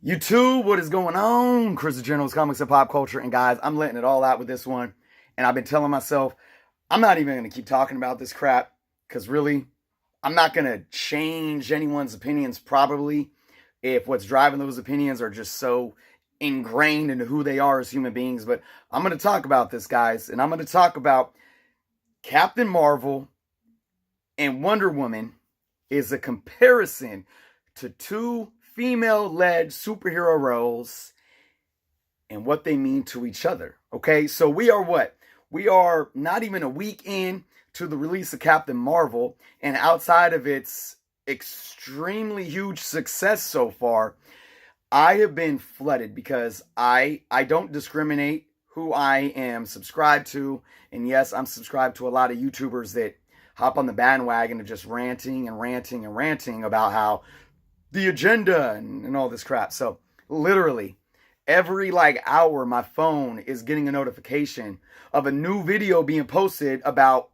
YouTube, what is going on? Chris Jerno's Comics and Pop Culture. And guys, I'm letting it all out with this one. And I've been telling myself, I'm not even going to keep talking about this crap. Because really, I'm not going to change anyone's opinions probably if what's driving those opinions are just so ingrained into who they are as human beings. But I'm going to talk about this, guys. And I'm going to talk about Captain Marvel and Wonder Woman is a comparison to two female-led superhero roles and what they mean to each other. Okay, so we are what? We are not even a week in to the release of Captain Marvel, and outside of its extremely huge success so far, I have been flooded because I don't discriminate who I am subscribed to. And yes, I'm subscribed to a lot of YouTubers that hop on the bandwagon of just ranting and ranting and ranting about how the agenda and all this crap. So literally every hour my phone is getting a notification of a new video being posted about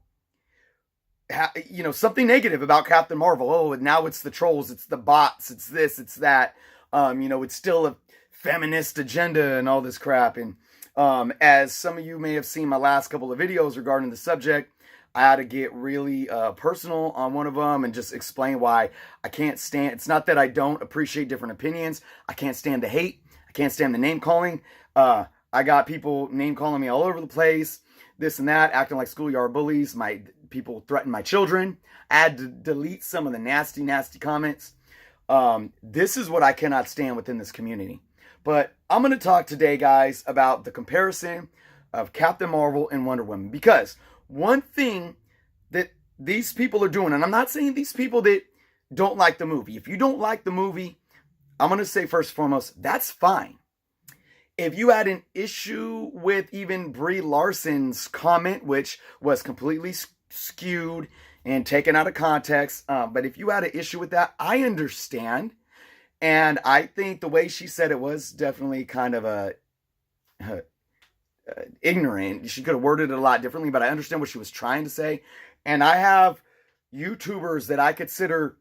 something negative about Captain Marvel. Oh, now it's the trolls, it's the bots, it's this, it's that. It's still a feminist agenda and all this crap. And as some of you may have seen my last couple of videos regarding the subject, I had to get really personal on one of them and just explain why I can't stand. It's not that I don't appreciate different opinions. I can't stand the hate. I can't stand the name calling. I got people name calling me all over the place, this and that, acting like schoolyard bullies. My people threaten my children. I had to delete some of the nasty, nasty comments. This is what I cannot stand within this community. But I'm going to talk today, guys, about the comparison of Captain Marvel and Wonder Woman. Because one thing that these people are doing, and I'm not saying these people that don't like the movie. If you don't like the movie, I'm going to say first and foremost, that's fine. If you had an issue with even Brie Larson's comment, which was completely skewed and taken out of context, but if you had an issue with that, I understand. And I think the way she said it was definitely kind of ignorant. She could have worded it a lot differently, but I understand what she was trying to say. And I have YouTubers that I consider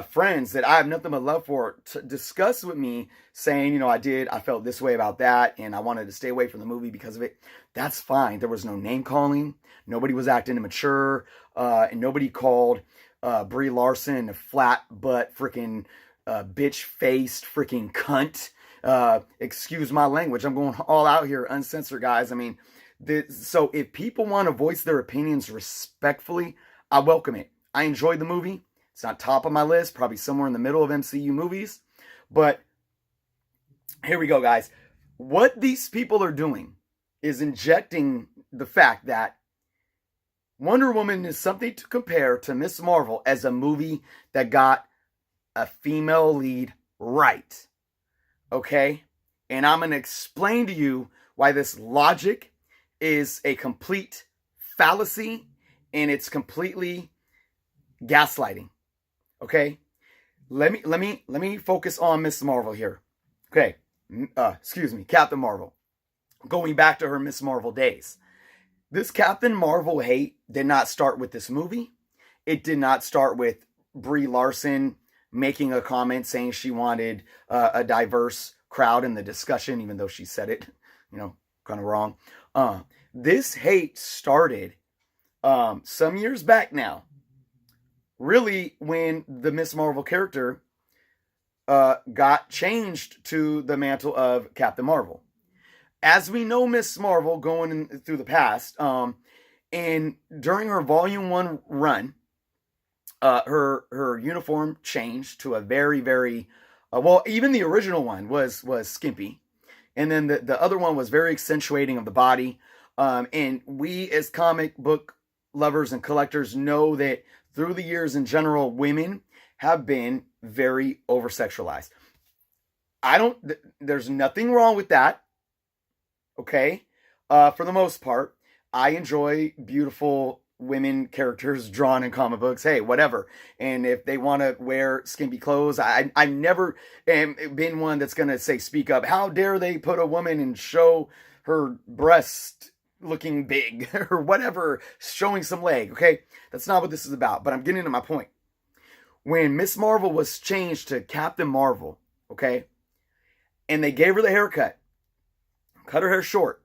friends that I have nothing but love for to discuss with me, saying, I felt this way about that, and I wanted to stay away from the movie because of it. That's fine. There was no name calling. Nobody was acting immature, and nobody called Brie Larson a flat butt freaking bitch-faced freaking cunt. Excuse my language. I'm going all out here, uncensored, guys. I mean, so if people want to voice their opinions respectfully, I welcome it. I enjoyed the movie. It's not top of my list, probably somewhere in the middle of MCU movies. But here we go, guys. What these people are doing is injecting the fact that Wonder Woman is something to compare to Miss Marvel as a movie that got a female lead right. Okay? And I'm going to explain to you why this logic is a complete fallacy and it's completely gaslighting. Okay? Let me focus on Miss Marvel here. Okay. Captain Marvel. Going back to her Miss Marvel days. This Captain Marvel hate did not start with this movie. It did not start with Brie Larson making a comment saying she wanted a diverse crowd in the discussion, even though she said it, kind of wrong. This hate started some years back now. Really, when the Miss Marvel character got changed to the mantle of Captain Marvel. As we know, Miss Marvel going through the past, and during her Volume 1 run, her uniform changed to a very, very, even the original one was skimpy. And then the other one was very accentuating of the body. And we as comic book lovers and collectors know that through the years in general, women have been very over-sexualized. There's nothing wrong with that. Okay? For the most part, I enjoy beautiful women characters drawn in comic books. Hey, whatever. And if they want to wear skimpy clothes, I've never been one that's going to say, speak up. How dare they put a woman and show her breast looking big or whatever, showing some leg. Okay? That's not what this is about, but I'm getting to my point. When Miss Marvel was changed to Captain Marvel, okay, and they gave her the haircut, cut her hair short,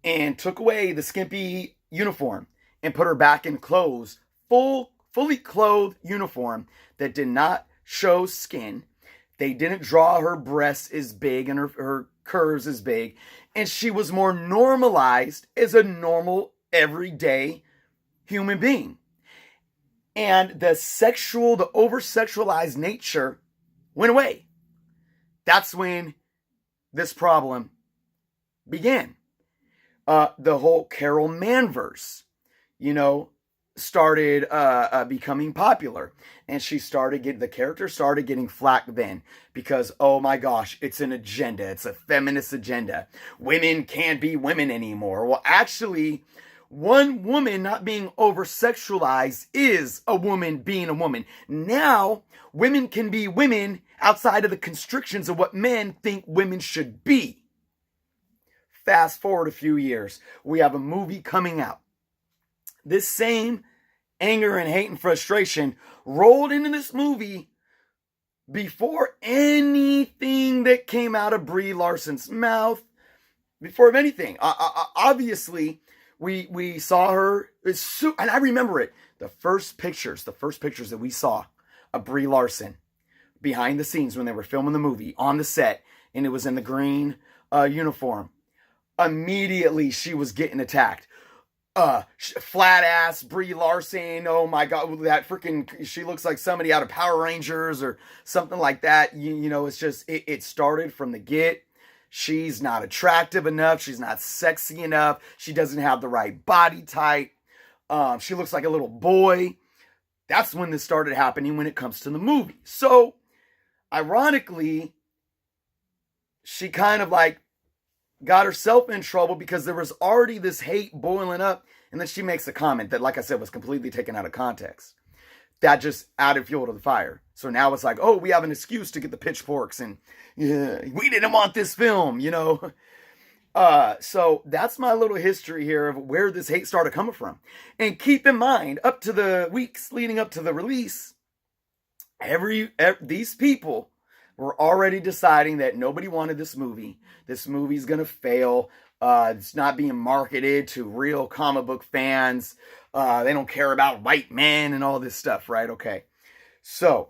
and took away the skimpy uniform and put her back in clothes, fully clothed uniform that did not show skin. They didn't draw her breasts as big and her curves as big. And she was more normalized as a normal, everyday human being. And the over-sexualized nature went away. That's when this problem began. The whole Carol Manverse, started becoming popular, and the character started getting flack then because, oh my gosh, it's an agenda. It's a feminist agenda. Women can't be women anymore. Well, actually, one woman not being over-sexualized is a woman being a woman. Now, women can be women outside of the constrictions of what men think women should be. Fast forward a few years, we have a movie coming out. This same anger and hate and frustration rolled into this movie before anything that came out of Brie Larson's mouth, before anything. Obviously, we saw her, and I remember it, the first pictures that we saw of Brie Larson behind the scenes when they were filming the movie on the set, and it was in the green uniform. Immediately, she was getting attacked. Flat ass Brie Larson. Oh my God, that freaking, she looks like somebody out of Power Rangers or something like that. It's just, it started from the get. She's not attractive enough. She's not sexy enough. She doesn't have the right body type. She looks like a little boy. That's when this started happening when it comes to the movie. So, ironically, she kind of got herself in trouble because there was already this hate boiling up, and then she makes a comment that, like I said, was completely taken out of context. That just added fuel to the fire. So now it's like, oh, we have an excuse to get the pitchforks, and yeah, we didn't want this film, So that's my little history here of where this hate started coming from. And keep in mind, up to the weeks leading up to the release, these people were already deciding that nobody wanted this movie. This movie's going to fail. It's not being marketed to real comic book fans. They don't care about white men and all this stuff, right? Okay. So,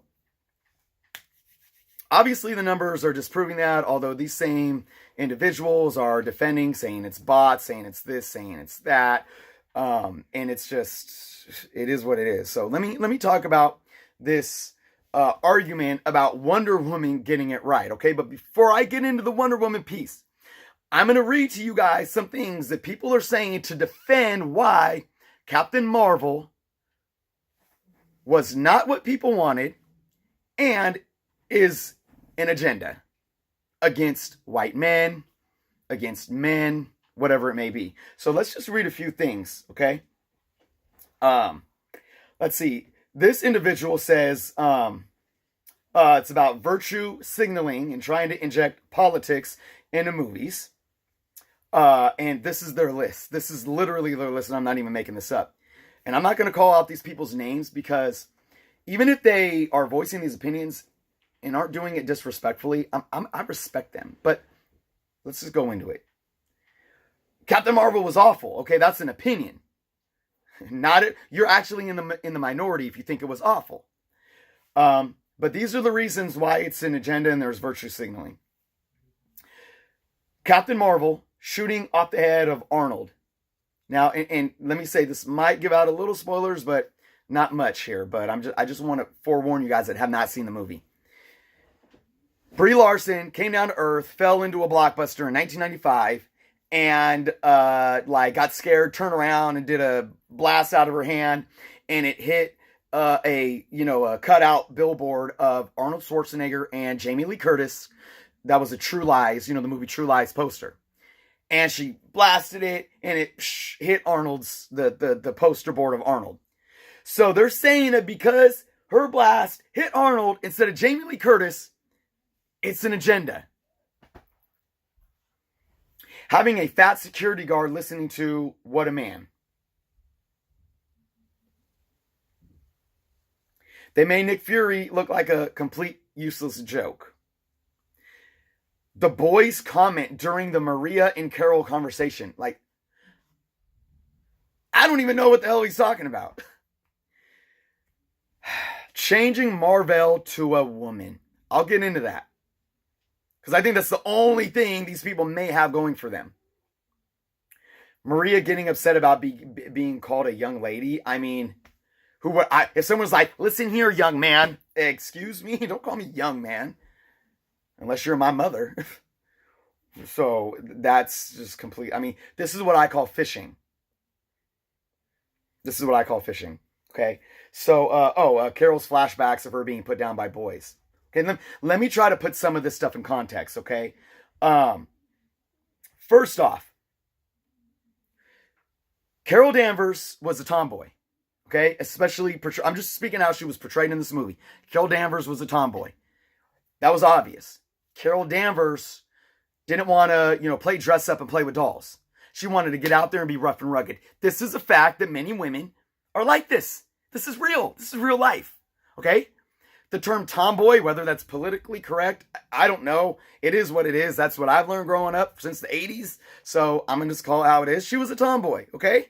obviously the numbers are disproving that, although these same individuals are defending, saying it's bots, saying it's this, saying it's that. And it's just, it is what it is. So let me talk about this argument about Wonder Woman getting it right, okay? But before I get into the Wonder Woman piece, I'm going to read to you guys some things that people are saying to defend why Captain Marvel was not what people wanted and is an agenda against white men, against men, whatever it may be. So let's just read a few things, okay? Let's see. This individual says it's about virtue signaling and trying to inject politics into movies. And this is their list. This is literally their list, and I'm not even making this up. And I'm not going to call out these people's names because even if they are voicing these opinions and aren't doing it disrespectfully, I respect them. But let's just go into it. Captain Marvel was awful. Okay, that's an opinion. You're actually in the minority if you think it was awful. But these are the reasons why it's an agenda and there's virtue signaling. Captain Marvel shooting off the head of Arnold. Now, and let me say, this might give out a little spoilers, but not much here. But I just want to forewarn you guys that have not seen the movie. Brie Larson came down to Earth, fell into a blockbuster in 1995, and got scared, turned around, and did a blast out of her hand, and it hit a cutout billboard of Arnold Schwarzenegger and Jamie Lee Curtis. That was a True Lies, the movie True Lies poster. And she blasted it, and it hit Arnold's, the poster board of Arnold. So they're saying that because her blast hit Arnold instead of Jamie Lee Curtis, it's an agenda. Having a fat security guard listening to What a Man. They made Nick Fury look like a complete useless joke. the boys' comment during the Maria and Carol conversation. Like, I don't even know what the hell he's talking about. Changing Marvel to a woman. I'll get into that. Because I think that's the only thing these people may have going for them. Maria getting upset about being called a young lady. I mean, if someone's like, listen here, young man. Excuse me? Don't call me young man. Unless you're my mother. So that's just complete. I mean, this is what I call fishing. This is what I call fishing. Okay. So, Carol's flashbacks of her being put down by boys. Okay. Let me try to put some of this stuff in context. Okay. First off, Carol Danvers was a tomboy. Okay. Especially, I'm just speaking how she was portrayed in this movie. Carol Danvers was a tomboy. That was obvious. Carol Danvers didn't want to, play dress up and play with dolls. She wanted to get out there and be rough and rugged. This is a fact that many women are like this. This is real. This is real life. Okay? The term tomboy, whether that's politically correct, I don't know. It is what it is. That's what I've learned growing up since the 80s. So I'm going to just call it how it is. She was a tomboy. Okay?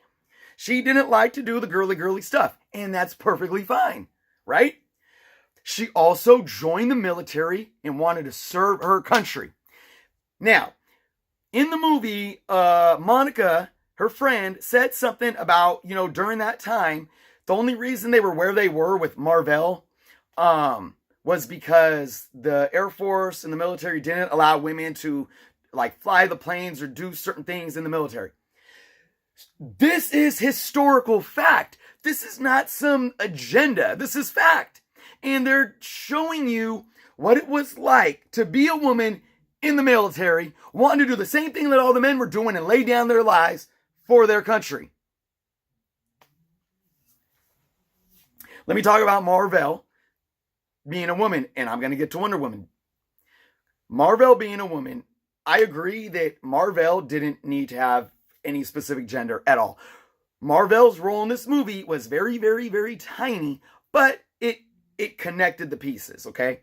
She didn't like to do the girly stuff. And that's perfectly fine. Right? She also joined the military and wanted to serve her country. Now, in the movie, Monica, her friend, said something about, during that time, the only reason they were where they were with Marvel was because the Air Force and the military didn't allow women to, fly the planes or do certain things in the military. This is historical fact. This is not some agenda. This is fact. And they're showing you what it was like to be a woman in the military, wanting to do the same thing that all the men were doing and lay down their lives for their country. Let me talk about Marvel being a woman, and I'm going to get to Wonder Woman. Marvel being a woman, I agree that Marvel didn't need to have any specific gender at all. Marvel's role in this movie was very, very, very tiny, but it connected the pieces, okay?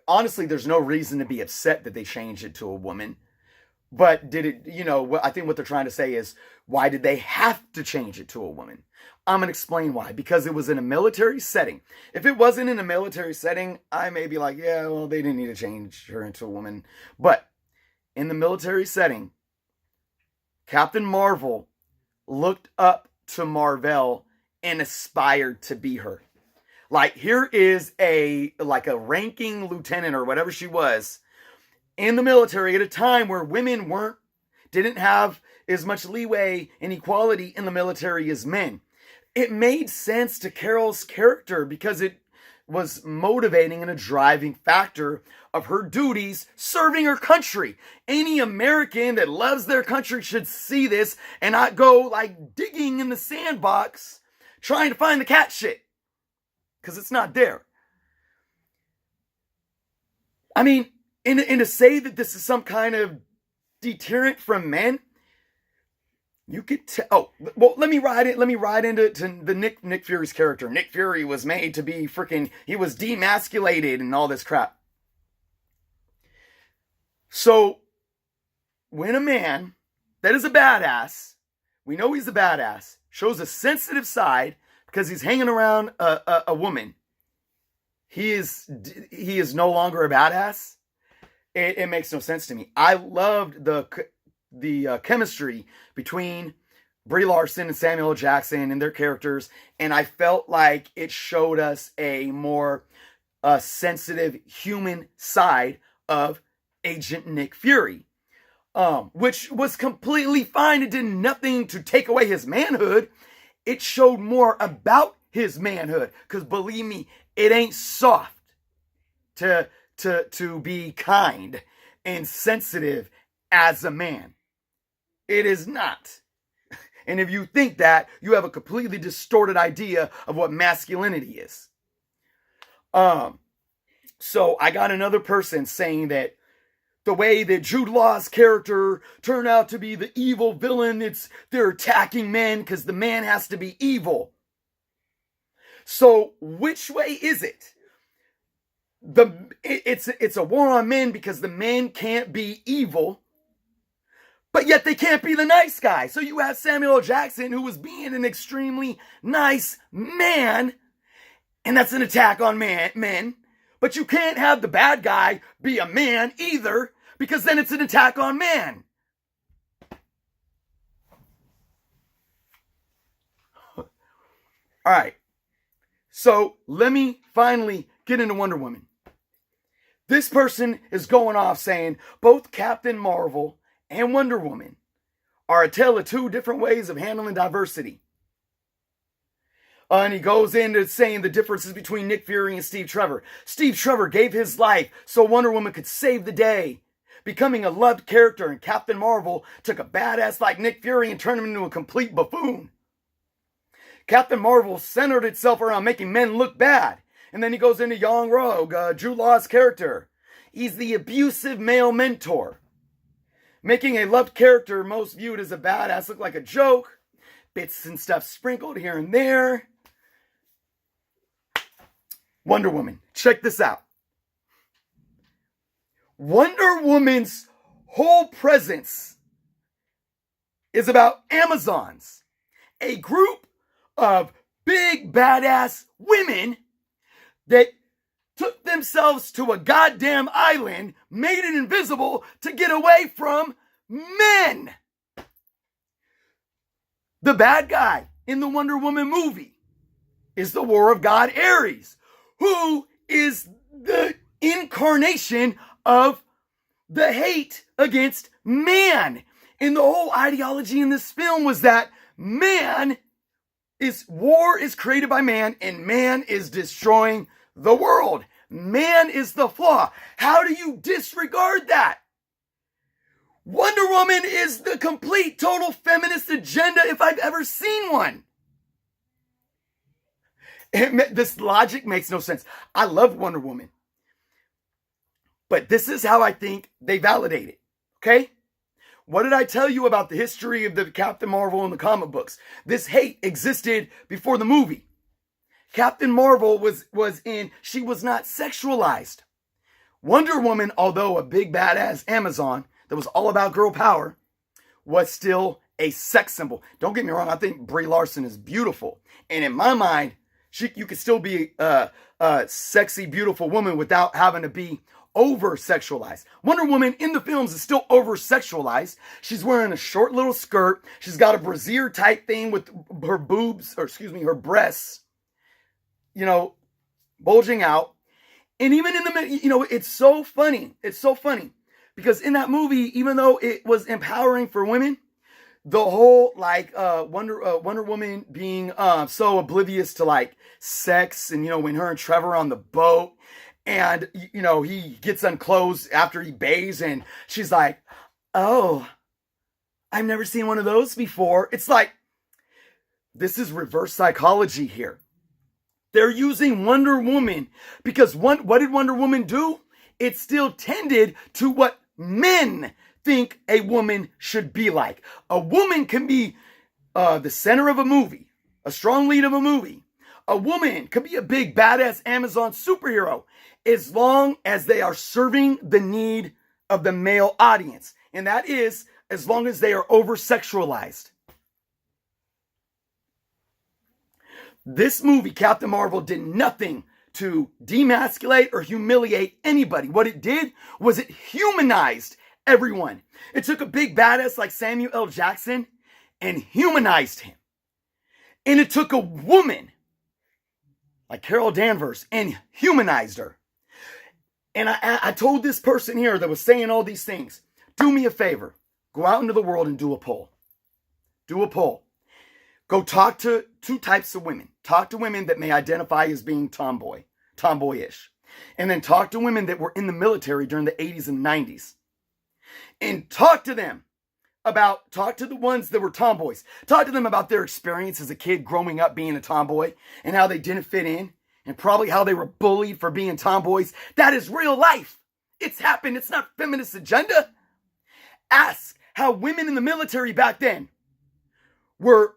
Honestly, there's no reason to be upset that they changed it to a woman. But I think what they're trying to say is, why did they have to change it to a woman? I'm going to explain why. Because it was in a military setting. If it wasn't in a military setting, I may be like, yeah, well, they didn't need to change her into a woman. But in the military setting, Captain Marvel looked up to Marvel and aspired to be her. Here is a ranking lieutenant or whatever she was in the military at a time where women didn't have as much leeway and equality in the military as men. It made sense to Carol's character because it was motivating and a driving factor of her duties serving her country. Any American that loves their country should see this and not go digging in the sandbox trying to find the cat shit. Because it's not there. I mean, and to say that this is some kind of deterrent from men, you could tell. Let me ride into the Nick Fury's character. Nick Fury was made to be he was demasculated and all this crap. So, when a man that is a badass, we know he's a badass, shows a sensitive side because he's hanging around a woman, he is no longer a badass. It makes no sense to me. I loved the chemistry between Brie Larson and Samuel L. Jackson and their characters, and I felt like it showed us a more sensitive human side of Agent Nick Fury, which was completely fine. It did nothing to take away his manhood. It showed more about his manhood, because believe me, it ain't soft to be kind and sensitive as a man. It is not. And if you think that, you have a completely distorted idea of what masculinity is. So I got another person saying that the way that Jude Law's character turned out to be the evil villain, they're attacking men because the man has to be evil. So which way is it? it's a war on men because the men can't be evil, but yet they can't be the nice guy. So you have Samuel L. Jackson, who was being an extremely nice man, and that's an attack on men. But you can't have the bad guy be a man either, because then it's an attack on men. All right. So let me finally get into Wonder Woman. This person is going off saying both Captain Marvel and Wonder Woman are a tale of two different ways of handling diversity. And he goes into saying the differences between Nick Fury and Steve Trevor. Steve Trevor gave his life so Wonder Woman could save the day, becoming a loved character, and Captain Marvel took a badass like Nick Fury and turned him into a complete buffoon. Captain Marvel centered itself around making men look bad. And then he goes into Young Rogue, Drew Law's character. He's the abusive male mentor, making a loved character most viewed as a badass look like a joke. Bits and stuff sprinkled here and there. Wonder Woman. Check this out. Wonder Woman's whole presence is about Amazons, a group of big badass women that took themselves to a goddamn island, made it invisible to get away from men. The bad guy in the Wonder Woman movie is the War of God Ares, who is the incarnation of the hate against man. And the whole ideology in this film was that war is created by man, and man is destroying the world. Man is the flaw. How do you disregard that? Wonder Woman is the complete, total feminist agenda if I've ever seen one. This logic makes no sense. I love Wonder Woman. But this is how I think they validate it. Okay? What did I tell you about the history of the Captain Marvel in the comic books? This hate existed before the movie. Captain Marvel she was not sexualized. Wonder Woman, although a big badass Amazon that was all about girl power, was still a sex symbol. Don't get me wrong, I think Brie Larson is beautiful. And in my mind, you could still be a sexy, beautiful woman without having to be over-sexualized. Wonder Woman in the films is still over-sexualized. She's wearing a short little skirt. She's got a brassiere type thing with her boobs, her breasts, bulging out. And even in the, it's so funny. It's so funny. Because in that movie, even though it was empowering for women, the whole Wonder Woman being so oblivious to sex, and when her and Trevor are on the boat, and he gets unclothed after he bathes, and she's like, "Oh, I've never seen one of those before." It's like, this is reverse psychology here. They're using Wonder Woman because what did Wonder Woman do? It still tended to what men think a woman should be like. A woman can be the center of a movie, a strong lead of a movie. A woman can be a big badass Amazon superhero as long as they are serving the need of the male audience. And that is as long as they are over-sexualized. This movie, Captain Marvel, did nothing to demasculate or humiliate anybody. What it did was it humanized everyone. It took a big badass like Samuel L. Jackson and humanized him. And it took a woman like Carol Danvers and humanized her. And I told this person here that was saying all these things, do me a favor. Go out into the world and do a poll. Do a poll. Go talk to two types of women. Talk to women that may identify as being tomboyish. And then talk to women that were in the military during the 80s and 90s. And talk to them talk to the ones that were tomboys. Talk to them about their experience as a kid growing up being a tomboy and how they didn't fit in and probably how they were bullied for being tomboys. That is real life. It's happened. It's not feminist agenda. Ask how women in the military back then were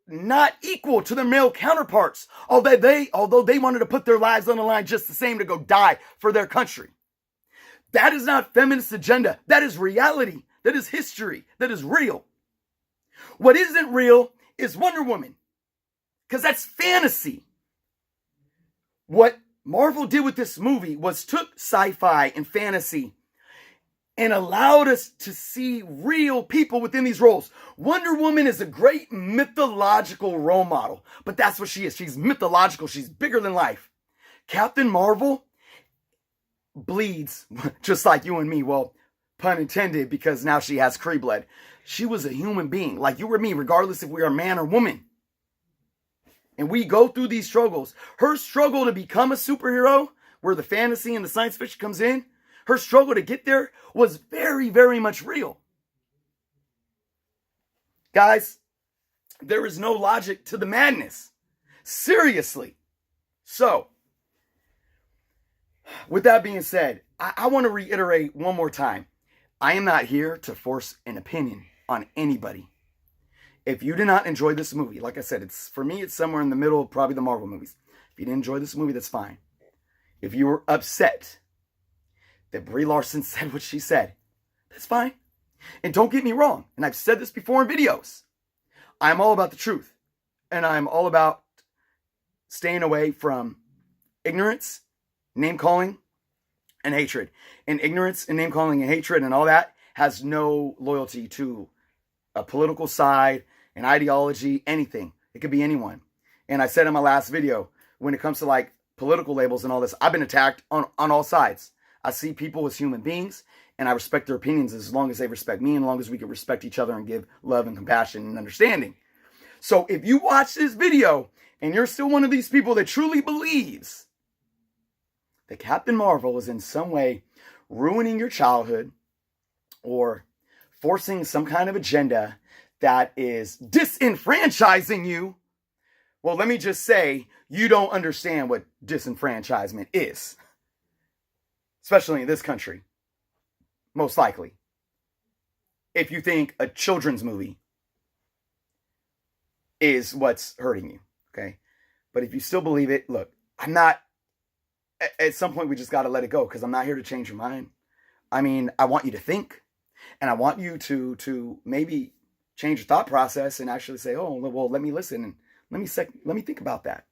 not equal to their male counterparts, although they wanted to put their lives on the line just the same to go die for their country. That is not feminist agenda. That is reality. That is history. That is real. What isn't real is Wonder Woman, because that's fantasy. What Marvel did with this movie was took sci-fi and fantasy and allowed us to see real people within these roles. Wonder Woman is a great mythological role model, but that's what she is. She's mythological. She's bigger than life. Captain Marvel bleeds just like you and me. Well, pun intended, because now she has Kree blood. She was a human being like you or me, regardless if we are man or woman. And we go through these struggles. Her struggle to become a superhero, where the fantasy and the science fiction comes in, her struggle to get there was very, very much real. Guys, there is no logic to the madness. Seriously. So, with that being said, I want to reiterate one more time. I am not here to force an opinion on anybody. If you did not enjoy this movie, like I said, for me, it's somewhere in the middle of probably the Marvel movies. If you didn't enjoy this movie, that's fine. If you were upset that Brie Larson said what she said, that's fine. And don't get me wrong, and I've said this before in videos, I'm all about the truth. And I'm all about staying away from ignorance, name-calling, and hatred. And ignorance and name-calling and hatred and all that has no loyalty to a political side, an ideology, anything. It could be anyone. And I said in my last video, when it comes to like political labels and all this, I've been attacked on all sides. I see people as human beings, and I respect their opinions as long as they respect me, and as long as we can respect each other and give love and compassion and understanding. So if you watch this video and you're still one of these people that truly believes that Captain Marvel is in some way ruining your childhood or forcing some kind of agenda that is disenfranchising you, well, let me just say, you don't understand what disenfranchisement is. Especially in this country. Most likely. If you think a children's movie is what's hurting you. Okay? But if you still believe it, look, at some point we just got to let it go, because I'm not here to change your mind. I mean, I want you to think, and I want you to maybe change your thought process and actually say, oh, well, let me listen and let me think about that.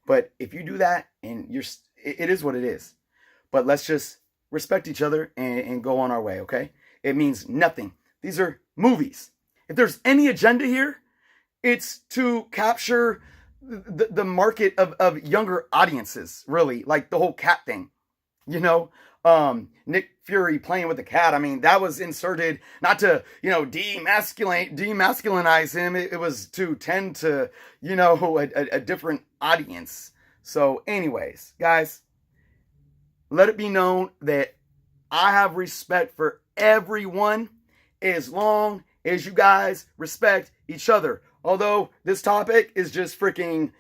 But if you do that, and it is what it is. But let's just respect each other and go on our way, okay? It means nothing. These are movies. If there's any agenda here, it's to capture the market of younger audiences, really. Like the whole cat thing, you know? Nick Fury playing with the cat. I mean, that was inserted not to, demasculinize him. It was to tend to, a different audience. So anyways, guys, let it be known that I have respect for everyone as long as you guys respect each other. Although this topic is just giving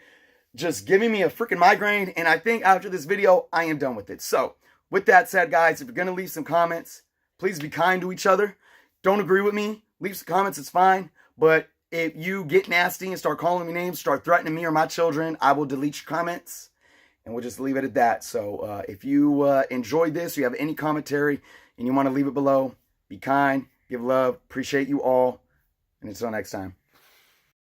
me a freaking migraine, and I think after this video, I am done with it. So, with that said, guys, if you're going to leave some comments, please be kind to each other. Don't agree with me, leave some comments, it's fine. But if you get nasty and start calling me names, start threatening me or my children, I will delete your comments. And we'll just leave it at that. So if you enjoyed this, or you have any commentary, and you want to leave it below, be kind, give love, appreciate you all. And until next time.